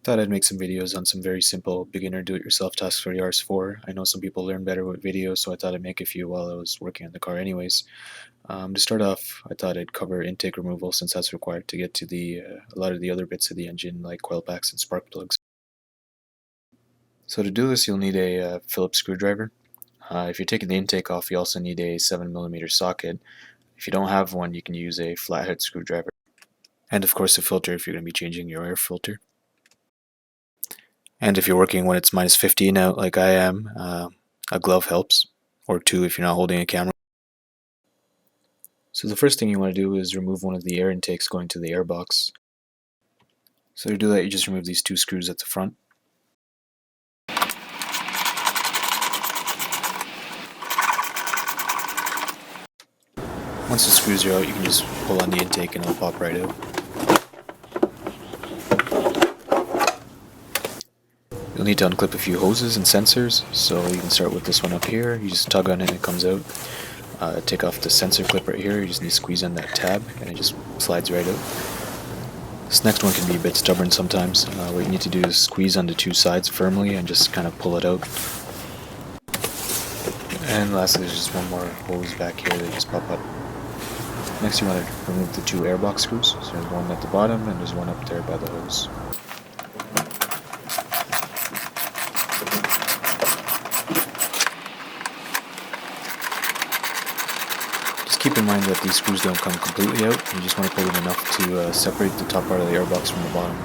Thought I'd make some videos on some very simple beginner do-it-yourself tasks for the RS4. I know some people learn better with videos, so I thought I'd make a few while I was working on the car anyways. To start off, I thought I'd cover intake removal since that's required to get to a lot of the other bits of the engine like coil packs and spark plugs. So to do this, you'll need a Phillips screwdriver. If you're taking the intake off, you also need a 7mm socket. If you don't have one, you can use a flathead screwdriver. And of course a filter if you're going to be changing your air filter. And if you're working when it's minus 15 out like I am, a glove helps, or two if you're not holding a camera. So the first thing you want to do is remove one of the air intakes going to the airbox. So to do that, you just remove these two screws at the front. Once the screws are out, you can just pull on the intake and it'll pop right out. You'll need to unclip a few hoses and sensors, so you can start with this one up here. You just tug on it and it comes out. Take off the sensor clip right here, you just need to squeeze on that tab and it just slides right out. This next one can be a bit stubborn sometimes. What you need to do is squeeze on the two sides firmly and just kind of pull it out. And lastly, there's just one more hose back here that just pop up. Next you want to remove the two airbox screws. So there's one at the bottom and there's one up there by the hose. Just keep in mind that these screws don't come completely out. You just want to pull them enough to separate the top part of the airbox from the bottom.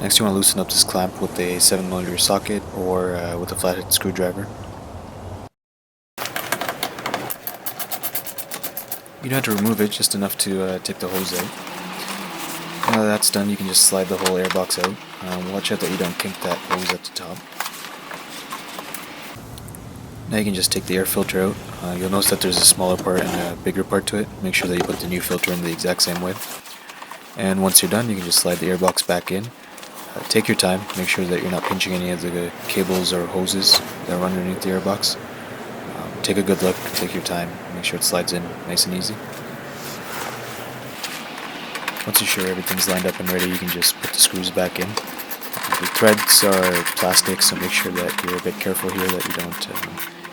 Next you want to loosen up this clamp with a 7mm socket or with a flathead screwdriver. You don't have to remove it, just enough to take the hose out. Now that that's done, you can just slide the whole airbox out. Watch out that you don't kink that hose at the top. Now you can just take the air filter out. You'll notice that there's a smaller part and a bigger part to it. Make sure that you put the new filter in the exact same way. And once you're done, you can just slide the airbox back in. Take your time, make sure that you're not pinching any of the cables or hoses that are underneath the airbox. Take a good look, take your time, make sure it slides in nice and easy. Once you're sure everything's lined up and ready, you can just put the screws back in. The threads are plastic, so make sure that you're a bit careful here that you don't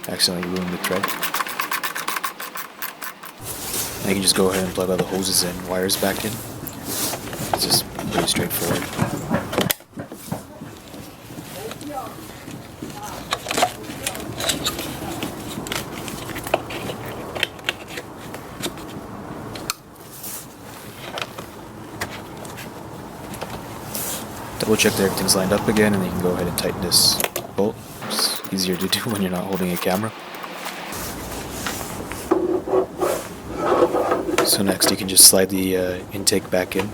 accidentally ruin the thread. Now you can just go ahead and plug all the hoses and wires back in. It's just pretty straightforward. Double check that everything's lined up again, and then you can go ahead and tighten this bolt. It's easier to do when you're not holding a camera. So next you can just slide the intake back in.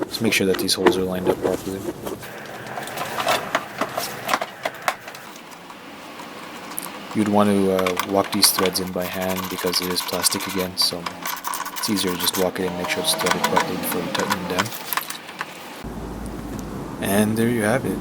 Just make sure that these holes are lined up properly. You'd want to walk these threads in by hand because it is plastic again, so it's easier to just walk it in and make sure it's threaded properly before you tighten them down. And there you have it.